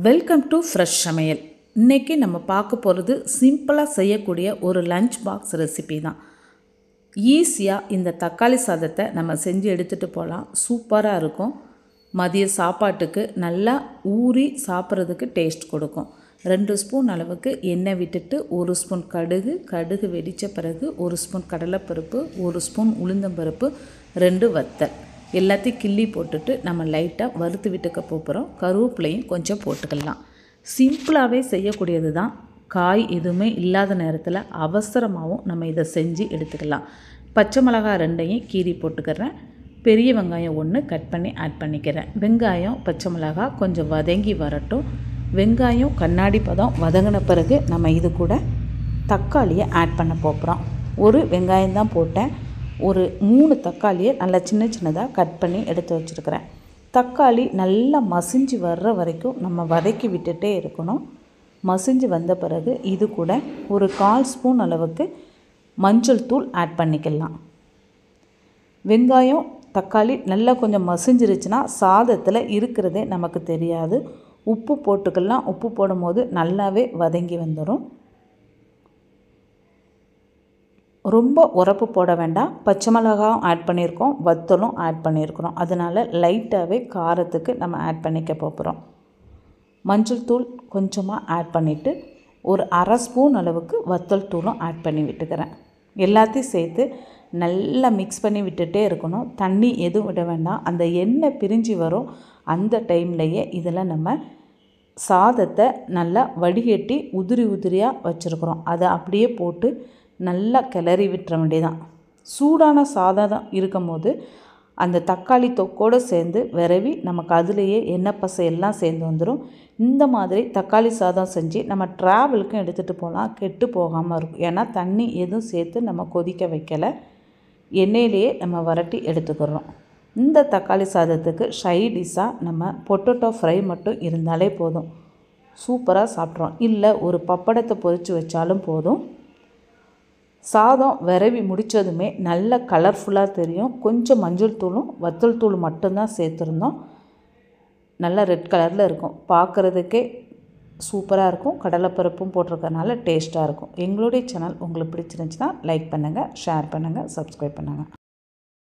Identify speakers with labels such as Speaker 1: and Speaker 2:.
Speaker 1: Welcome to fresh சமையல். இன்றைக்கி நம்ம பார்க்க போகிறது சிம்பிளாக செய்யக்கூடிய ஒரு லஞ்ச் பாக்ஸ் ரெசிபி தான். ஈஸியாக இந்த தக்காளி சாதத்தை நம்ம செஞ்சு எடுத்துகிட்டு போகலாம். சூப்பராக இருக்கும். மதிய சாப்பாட்டுக்கு நல்லா ஊறி சாப்பிட்றதுக்கு டேஸ்ட் கொடுக்கும். 2 ஸ்பூன் அளவுக்கு எண்ணெய் விட்டுட்டு 1 ஸ்பூன் கடுகு வெடித்த பிறகு 1 ஸ்பூன் கடலைப்பருப்பு, 1 ஸ்பூன் உளுந்தம்பருப்பு, 2 வத்தல் எல்லாத்தையும் கிள்ளி போட்டுட்டு நம்ம லைட்டாக வறுத்து விட்டுக்க போகிறோம். கருவேப்பிலையும் கொஞ்சம் போட்டுக்கலாம். சிம்பிளாகவே செய்யக்கூடியது தான். காய் எதுவுமே இல்லாத நேரத்தில் அவசரமாகவும் நம்ம இதை செஞ்சு எடுத்துக்கலாம். பச்சை மிளகாய் 2ஐயும் கீறி போட்டுக்கிறேன். பெரிய வெங்காயம் 1 கட் பண்ணி ஆட் பண்ணிக்கிறேன். வெங்காயம் பச்சை மிளகாய் கொஞ்சம் வதங்கி வரட்டும். வெங்காயம் கண்ணாடி பதம் வதங்கின பிறகு நம்ம இது கூட தக்காளியை ஆட் பண்ண போகிறோம். ஒரு வெங்காயம் தான் போட்டேன். ஒரு 3 தக்காளியை நல்லா சின்னதாக கட் பண்ணி எடுத்து வச்சுருக்கிறேன். தக்காளி நல்லா மசிஞ்சு வர்ற வரைக்கும் நம்ம வதக்கி விட்டுட்டே இருக்கணும். மசிஞ்சு வந்த பிறகு இது கூட ஒரு 1/4 ஸ்பூன் அளவுக்கு மஞ்சள் தூள் ஆட் பண்ணிக்கலாம். வெங்காயம் தக்காளி நல்லா கொஞ்சம் மசிஞ்சிருச்சுன்னா சாதத்தில் இருக்கிறதே நமக்கு தெரியாது. உப்பு போட்டுக்கலாம். உப்பு போடும்போது நல்லாவே வதங்கி வந்துடும். ரொம்ப உரப்பு போட வேண்டாம். பச்சை மிளகாயும் ஆட் பண்ணியிருக்கோம், வத்தலும் ஆட் பண்ணியிருக்கிறோம். அதனால் லைட்டாகவே காரத்துக்கு நம்ம ஆட் பண்ணிக்க போகிறோம். மஞ்சள் தூள் கொஞ்சமாக ஆட் பண்ணிவிட்டு ஒரு 1/2 ஸ்பூன் அளவுக்கு வத்தல் தூளும் ஆட் பண்ணி விட்டுக்கிறேன். எல்லாத்தையும் சேர்த்து நல்லா மிக்ஸ் பண்ணி விட்டுட்டே இருக்கணும். தண்ணி எதுவும் விட வேண்டாம். அந்த எண்ணெய் பிரிஞ்சு வரும். அந்த டைம்லையே இதில் நம்ம சாதத்தை நல்லா வடிகட்டி உதிரியாக வச்சுருக்குறோம். அதை அப்படியே போட்டு நல்லா கிளறி விட்டுற வேண்டியதான். சூடான சாதம் இருக்கும் போது அந்த தக்காளி தொக்கோடு சேர்ந்து விரவி நமக்கு அதுலேயே எண்ணெய் பசை எல்லாம் சேர்ந்து வந்துடும். இந்த மாதிரி தக்காளி சாதம் செஞ்சு நம்ம ட்ராவலுக்கும் எடுத்துகிட்டு போகலாம். கெட்டு போகாமல் இருக்கும். ஏன்னா தண்ணி எதுவும் சேர்த்து நம்ம கொதிக்க வைக்கலை. எண்ணெயிலேயே நம்ம வரட்டி எடுத்துக்கிறோம். இந்த தக்காளி சாதத்துக்கு சைடிஷாக நம்ம பொட்டேட்டோ ஃப்ரை மட்டும் இருந்தாலே போதும். சூப்பராக சாப்பிட்றோம். இல்லை ஒரு பப்படத்தை பொரித்து வச்சாலும் போதும். சாதம் விரவி முடித்ததுமே நல்ல கலர்ஃபுல்லாக தெரியும். கொஞ்சம் மஞ்சள் தூளும் வத்தல் தூள் மட்டும்தான் சேர்த்துருந்தோம். நல்லா ரெட் கலரில் இருக்கும். பார்க்குறதுக்கே சூப்பராக இருக்கும். கடலைப்பருப்பும் போட்டிருக்கறனால டேஸ்ட்டாக இருக்கும். எங்களுடைய சேனல் உங்களுக்கு பிடிச்சிருந்துச்சுன்னா லைக் பண்ணுங்கள், ஷேர் பண்ணுங்கள், சப்ஸ்கிரைப் பண்ணுங்கள்.